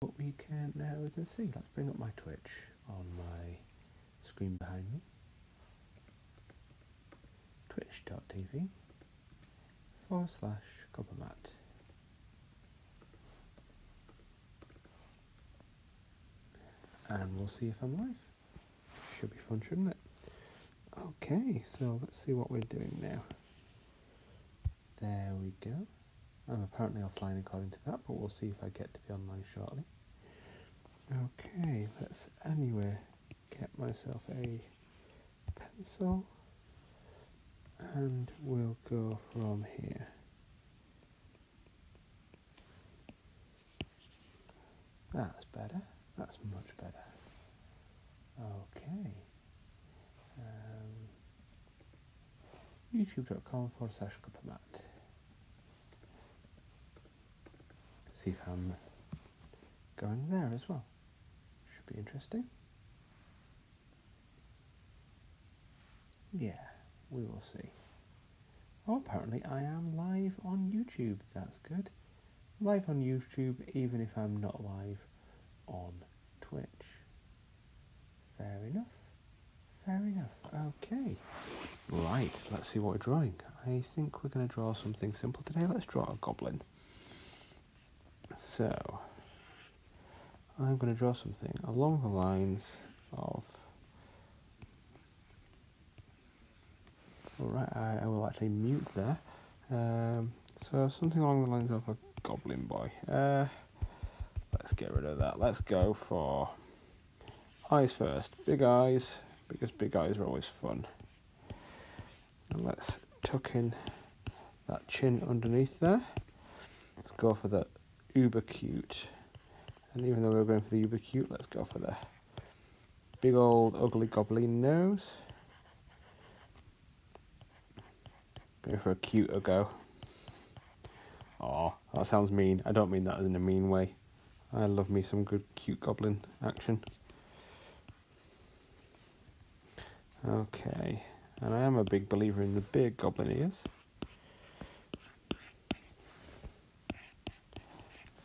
But we can see. Let's bring up my Twitch on my screen behind me. twitch.tv/Coppermat. And we'll see if I'm live. Should be fun, shouldn't it? Okay, so let's see what we're doing now. There we go. I'm apparently offline according to that, but we'll see if I get to be online shortly. Okay, let's anyway get myself a pencil and we'll go from here. That's better. That's much better. Okay. YouTube.com/Coppermat. See if I'm going there as well. Should be interesting. Yeah, we will see. Oh, apparently I am live on YouTube. That's good. Live on YouTube even if I'm not live on Twitch. Fair enough. Fair enough. Okay. Right, let's see what we're drawing. I think we're going to draw something simple today. Let's draw a goblin. So, I'm going to draw something along the lines of... Alright, I will actually mute there. So, something along the lines of a goblin boy. Let's get rid of that. Let's go for eyes first. Big eyes, because big eyes are always fun. And let's tuck in that chin underneath there. Let's go for the uber cute. And even though we're going for the uber cute, let's go for the big old ugly goblin nose. Going for a cuter go. Oh, that sounds mean. I don't mean that in a mean way. I love me some good cute goblin action. Okay, and I am a big believer in the big goblin ears.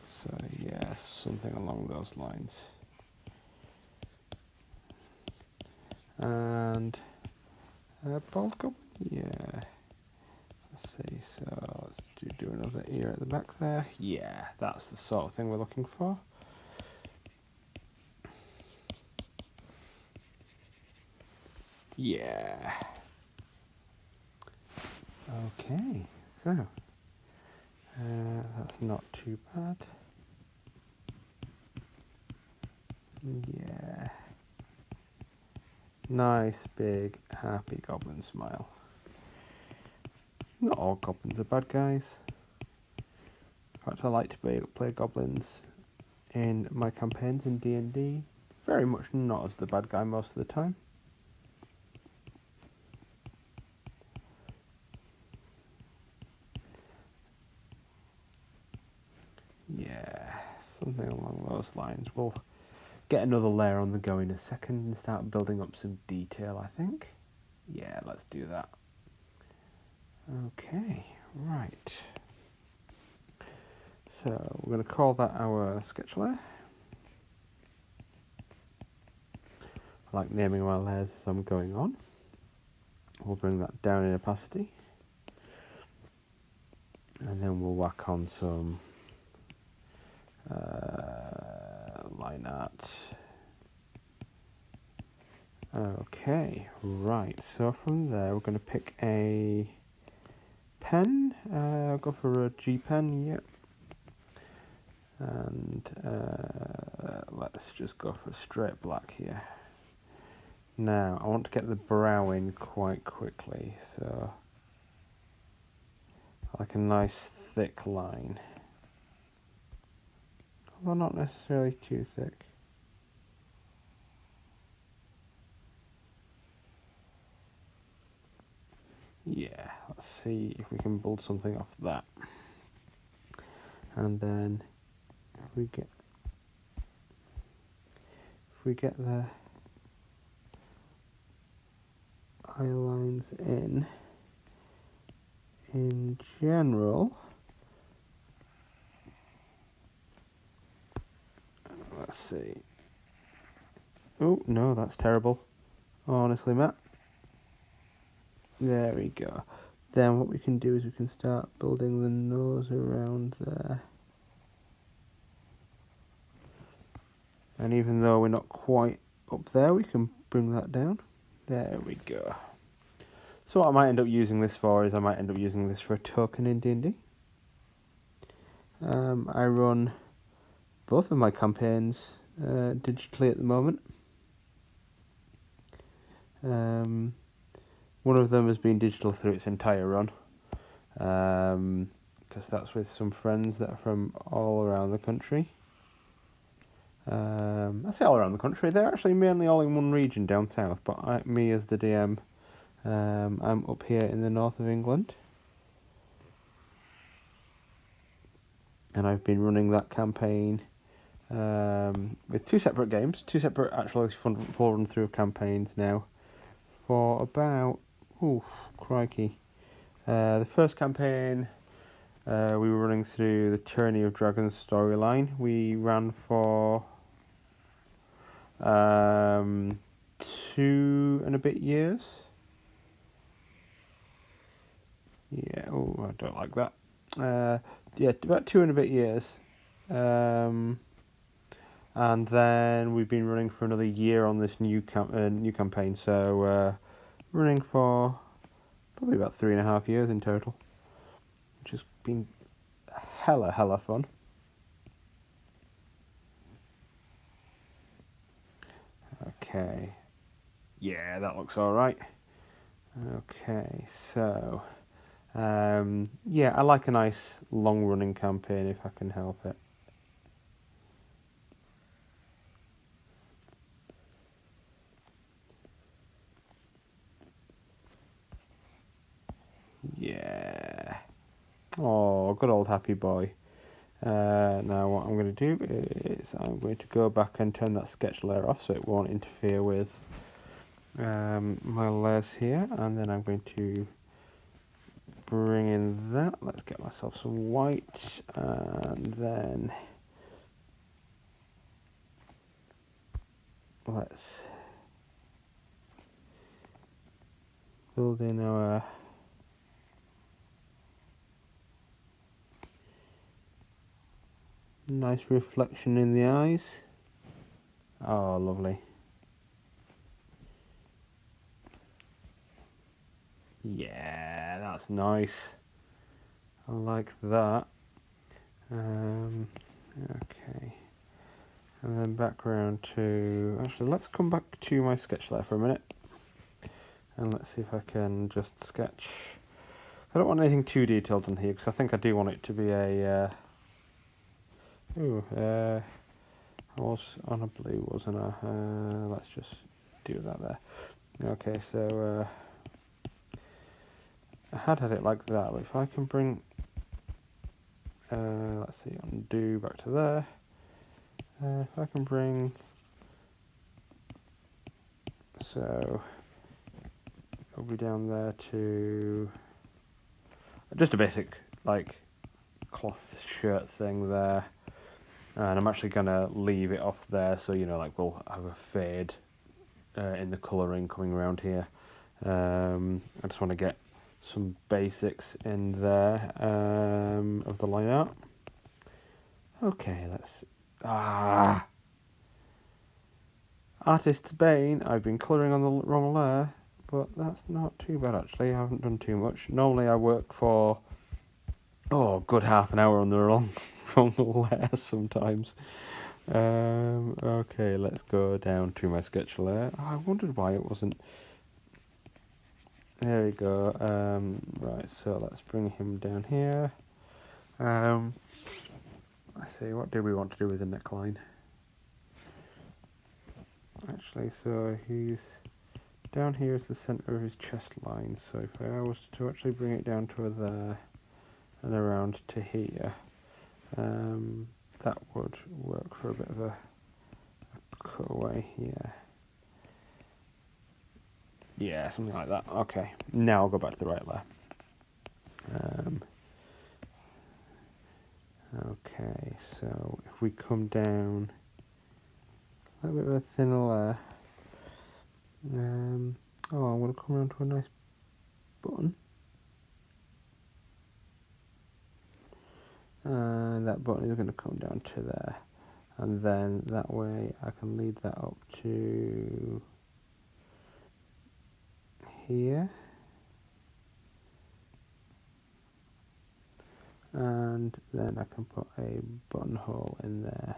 So yeah, something along those lines. And bald goblin, yeah. Let's see, so let's do another ear at the back there. Yeah, that's the sort of thing we're looking for. Yeah. Okay, so that's not too bad. Yeah. Nice, big, happy goblin smile. Not all goblins are bad guys. In fact, I like to play goblins in my campaigns in D&D. Very much not as the bad guy most of the time. Yeah, something along those lines. We'll get another layer on the go in a second and start building up some detail, I think. Yeah, let's do that. Okay, right. So we're going to call that our sketch layer. I like naming my layers as I'm going on. We'll bring that down in opacity. And then we'll whack on some line art. Okay, right. So from there we're going to pick a pen. I'll go for a G pen, yep. And let's just go for straight black here. Now I want to get the brow in quite quickly, so like a nice thick line, although not necessarily too thick. Yeah, let's see if we can build something off that. And then if we get the eye lines in general, let's see. Oh, no, that's terrible. Honestly, Matt. There we go. Then what we can do is we can start building the nose around there. And even though we're not quite up there, we can bring that down. There we go. So what I might end up using this for is I might end up using this for a token in D&D. I run both of my campaigns digitally at the moment. One of them has been digital through its entire run, because that's with some friends that are from all around the country. I say all around the country, they're actually mainly all in one region down south, but me as the DM, I'm up here in the north of England. And I've been running that campaign with two separate games, two separate actually full run through campaigns now, for about, crikey. The first campaign, we were running through the Tyranny of Dragons storyline. We ran for 2 and a bit years. Yeah, I don't like that. Yeah, about 2 and a bit years. And then we've been running for another year on this new campaign, so running for probably about 3.5 years in total, which has been hella fun. Okay, yeah, that looks alright. Okay, so yeah, I like a nice long running campaign if I can help it. Yeah. Oh, good old happy boy. Now what I'm going to do is I'm going to go back and turn that sketch layer off so it won't interfere with my layers here, and then I'm going to bring in that. Let's get myself some white, and then let's build in our nice reflection in the eyes. Oh, lovely. Yeah, that's nice. I like that. Okay. And then background to... Actually, let's come back to my sketch layer for a minute. And let's see if I can just sketch... I don't want anything too detailed on here, because I think I do want it to be a... I was on a blue, wasn't I? Let's just do that there. Okay, so... I had it like that, but if I can bring... let's see, undo back to there. If I can bring... So... It'll be down there to... Just a basic, like, cloth shirt thing there. And I'm actually going to leave it off there, so, you know, like, we'll have a fade in the colouring coming around here. I just want to get some basics in there of the line art. Okay, let's... Artist's Bane, I've been colouring on the wrong layer, but that's not too bad actually, I haven't done too much. Normally I work for, a good half an hour on the wrong layer sometimes. Okay, let's go down to my sketch layer. I wondered why it wasn't... There we go. Right, so let's bring him down here. Let's see, what do we want to do with the neckline? Actually, so he's down here is the centre of his chest line, so if I was to actually bring it down to there and around to here, that would work for a bit of a cutaway here. Yeah, something like that. Okay, now I'll go back to the right layer. Okay, so if we come down a little bit of a thinner layer. Oh, I'm going to come around to a nice button. And that button is going to come down to there. And then that way I can lead that up to here. And then I can put a buttonhole in there.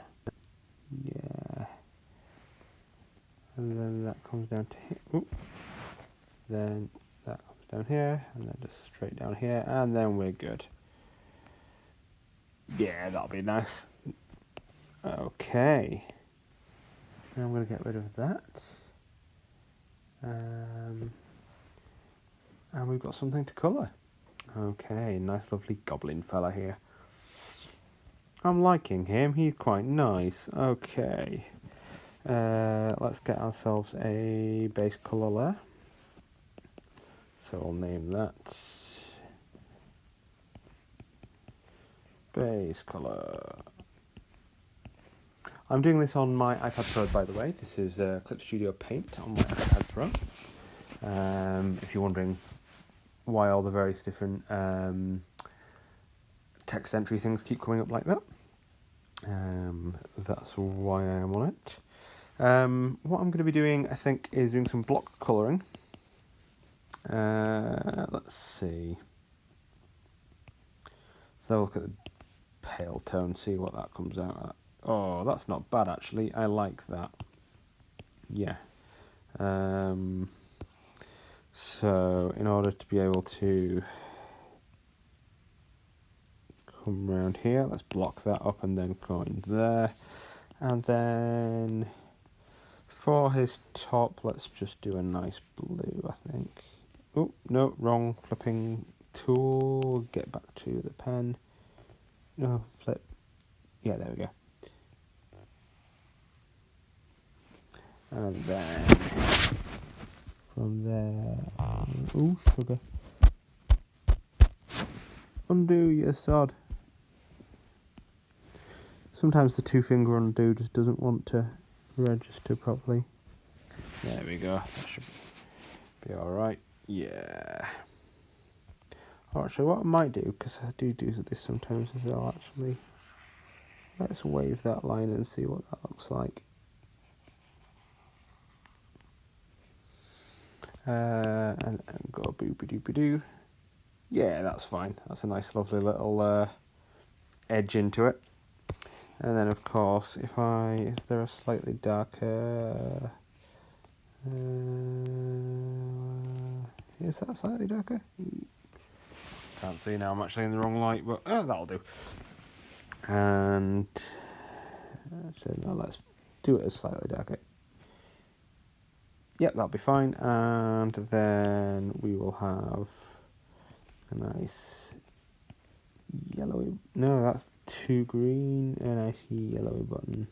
Yeah. And then that comes down to here. Oop. Then that comes down here, and then just straight down here, and then we're good. Yeah, that'll be nice. Okay. Now I'm going to get rid of that. And we've got something to colour. Okay, nice lovely goblin fella here. I'm liking him, he's quite nice. Okay. Let's get ourselves a base colour there. So I'll name that base colour. I'm doing this on my iPad Pro, by the way. This is Clip Studio Paint on my iPad Pro. If you're wondering why all the various different text entry things keep coming up like that, that's why I am on it. What I'm going to be doing, I think, is doing some block colouring. Let's see. So look at the pale tone, see what that comes out at. Oh, that's not bad actually. I like that. Yeah. So in order to be able to come around here, let's block that up and then go in there. And then for his top, let's just do a nice blue, I think. Oh, no, wrong flipping tool. Get back to the pen. No, flip. Yeah, there we go. And then from there, oh, sugar. Undo, you sod. Sometimes the 2-finger undo just doesn't want to register properly. There we go. That should be alright. Yeah. Alright, so what I might do, because I do this sometimes as well, actually. Let's wave that line and see what that looks like. And go boopy-doopy-doo. Yeah, that's fine. That's a nice lovely little edge into it. And then of course, is there a slightly darker, is that slightly darker? Can't see now, I'm actually in the wrong light, but that'll do. And so now let's do it as slightly darker. Yep, that'll be fine. And then we will have a nice yellowy, no, that's too green, a nice yellowy button.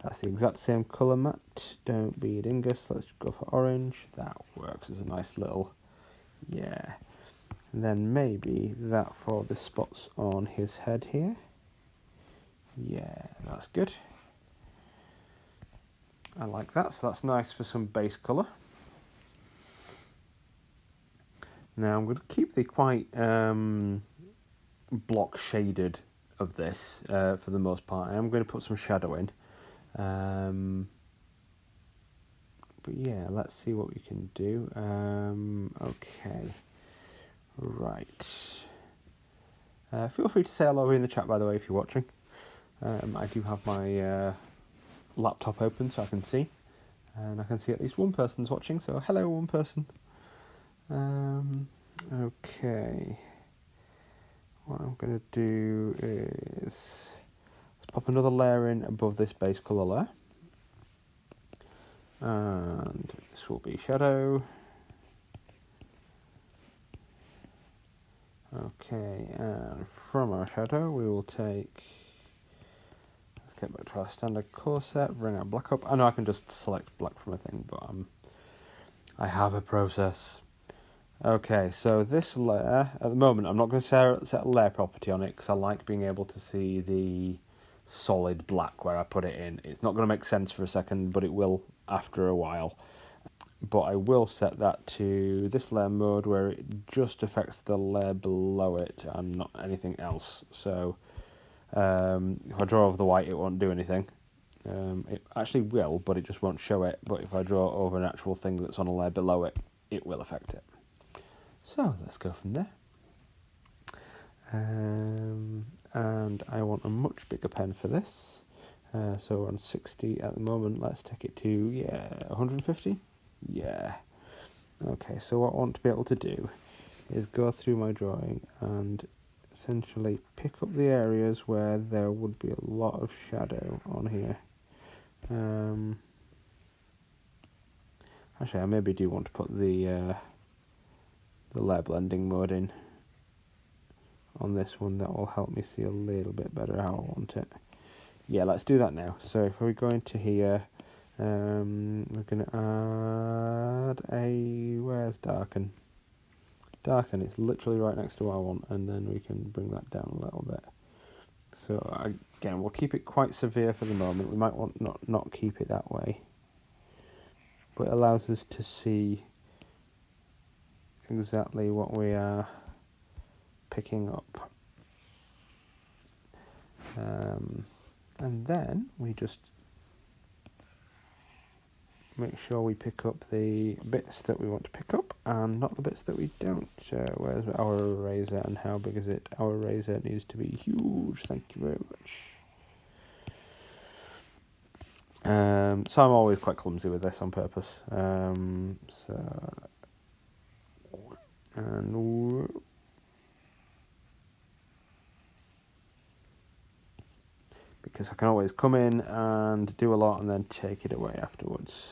That's the exact same colour, Matt. Don't be a dingus. Let's go for orange. That works as a nice little, yeah. And then maybe that for the spots on his head here. Yeah, that's good. I like that, so that's nice for some base colour. Now I'm going to keep the quite block shaded of this for the most part. I am going to put some shadow in. But yeah, let's see what we can do. Okay, right. Feel free to say hello in the chat, by the way, if you're watching. I do have my laptop open so I can see. And I can see at least one person's watching, so hello, one person. Okay. What I'm going to do is let's pop another layer in above this base colour layer. And this will be shadow. Okay, and from our shadow we will take, let's get back to our standard colour set, bring our black up. I know I can just select black from a thing, but I have a process. Okay, so this layer, at the moment I'm not going to set a layer property on it because I like being able to see the solid black where I put it in. It's not going to make sense for a second, but it will after a while. But I will set that to this layer mode where it just affects the layer below it and not anything else. So if I draw over the white, it won't do anything. It actually will, but it just won't show it. But if I draw over an actual thing that's on a layer below it, it will affect it. So let's go from there. And I want a much bigger pen for this. So we're on 60 at the moment. Let's take it to 150. Yeah. Okay, so what I want to be able to do is go through my drawing and essentially pick up the areas where there would be a lot of shadow on here. Actually, I maybe do want to put the layer blending mode in on this one. That will help me see a little bit better how I want it. Yeah, let's do that now. So if we go into here, we're going to add where's darken? Darken, it's literally right next to what I want, and then we can bring that down a little bit. So again, we'll keep it quite severe for the moment. We might want not keep it that way, but it allows us to see exactly what we are picking up. And then we just make sure we pick up the bits that we want to pick up and not the bits that we don't. Where's our eraser and how big is it? Our eraser needs to be huge, thank you very much. So I'm always quite clumsy with this on purpose. Because I can always come in and do a lot and then take it away afterwards.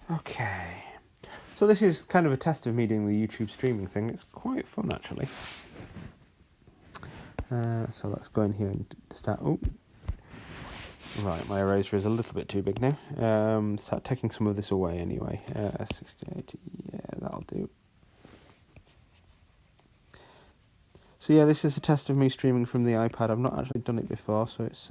Okay, so this is kind of a test of me doing the YouTube streaming thing. It's quite fun actually. So let's go in here and start. Oh, right, my eraser is a little bit too big now. Start taking some of this away anyway. 60, 80, yeah, that'll do. So yeah, this is a test of me streaming from the iPad. I've not actually done it before, so it's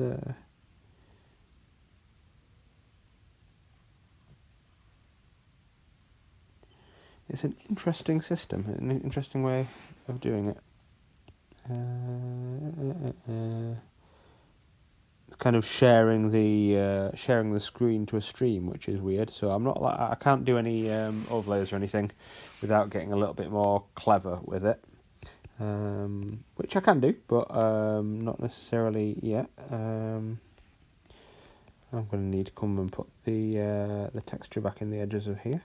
an interesting system, an interesting way of doing it. It's kind of sharing the screen to a stream, which is weird. So I can't do any overlays or anything without getting a little bit more clever with it, which I can do, but not necessarily yet. I'm going to need to come and put the texture back in the edges of here.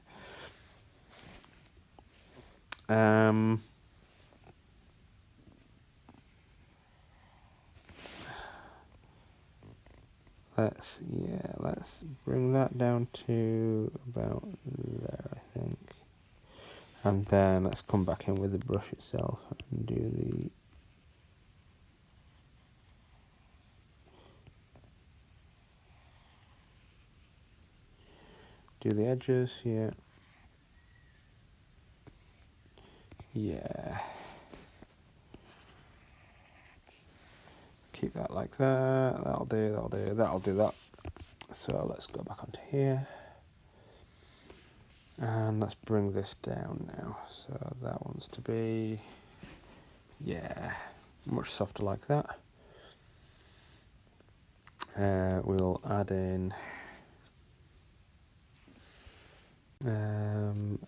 Let's bring that down to about there, I think. And then let's come back in with the brush itself and do the edges, yeah. Keep that like that. That'll do that. So let's go back onto here. And let's bring this down now. So that wants to be, much softer like that. We'll add in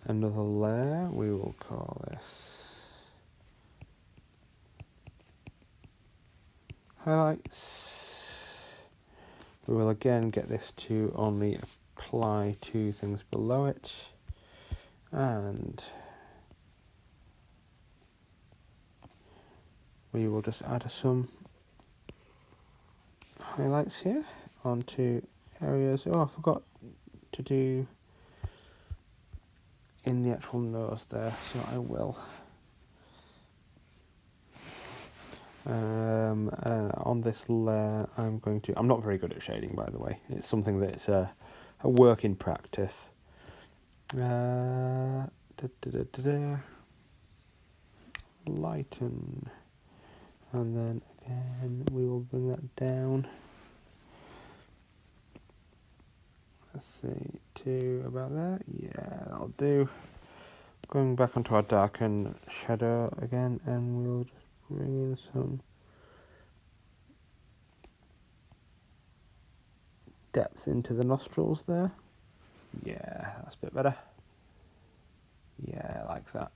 another layer. We will call this highlights. We will again get this to only apply to things below it, and we will just add some highlights here onto areas. Oh, I forgot to do in the actual nose there, so I will. On this layer, I'm not very good at shading, by the way. It's something that's a work in practice. Lighten, and then again we will bring that down. Let's see, to about there. Yeah, that'll do. Going back onto our darken shadow again, and we'll just bring in some depth into the nostrils there. Yeah, that's a bit better. Yeah, I like that.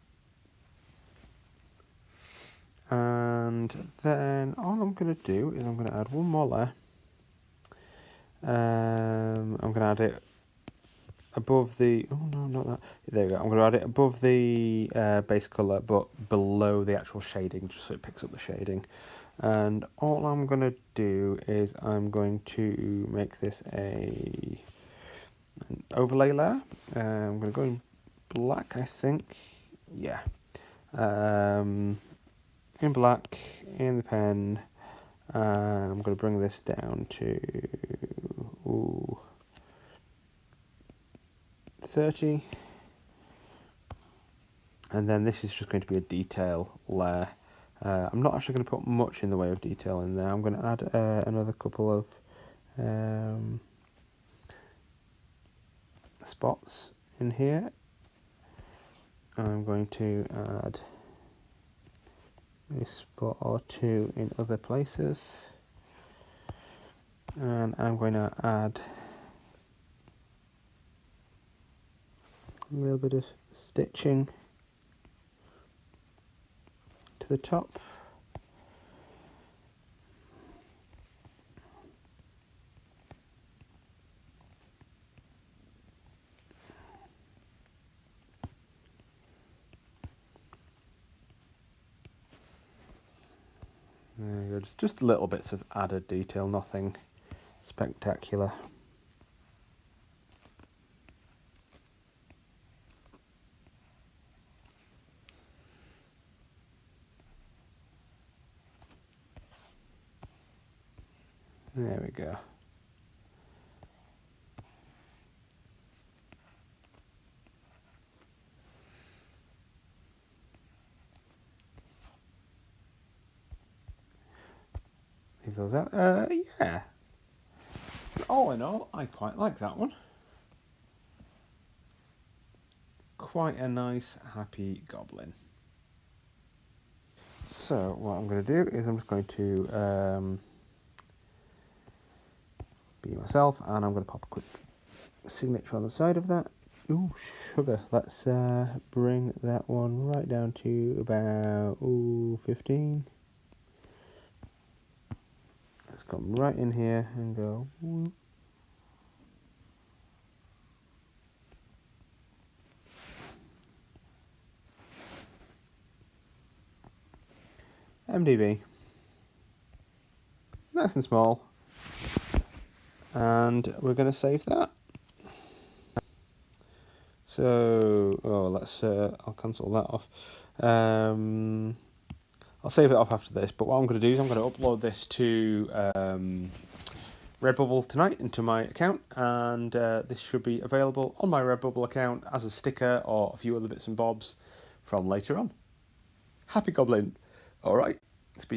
And then all I'm going to do is I'm going to add one more layer. I'm going to add it above the... Oh, no, not that. There we go. I'm going to add it above the base colour, but below the actual shading, just so it picks up the shading. And all I'm going to do is I'm going to make this an overlay layer. I'm going to go in black, I think. Yeah. In black, in the pen. I'm going to bring this down to 30. And then this is just going to be a detail layer. I'm not actually going to put much in the way of detail in there. I'm going to add another couple of spots in here. I'm going to add a spot or two in other places, and I'm going to add a little bit of stitching to the top. There you go, just little bits of added detail, nothing spectacular. There we go. Leave those out. Yeah. All in all, I quite like that one. Quite a nice, happy goblin. So what I'm going to do is I'm just going to be myself, and I'm going to pop a quick signature on the side of that. Ooh, sugar. Let's bring that one right down to about 15. Let's come right in here and go. Whoop. MDB. Nice and small. And we're going to save that. So, let's, I'll cancel that off. I'll save it off after this, but what I'm going to do is I'm going to upload this to Redbubble tonight into my account, and this should be available on my Redbubble account as a sticker or a few other bits and bobs from later on. Happy Goblin! Alright.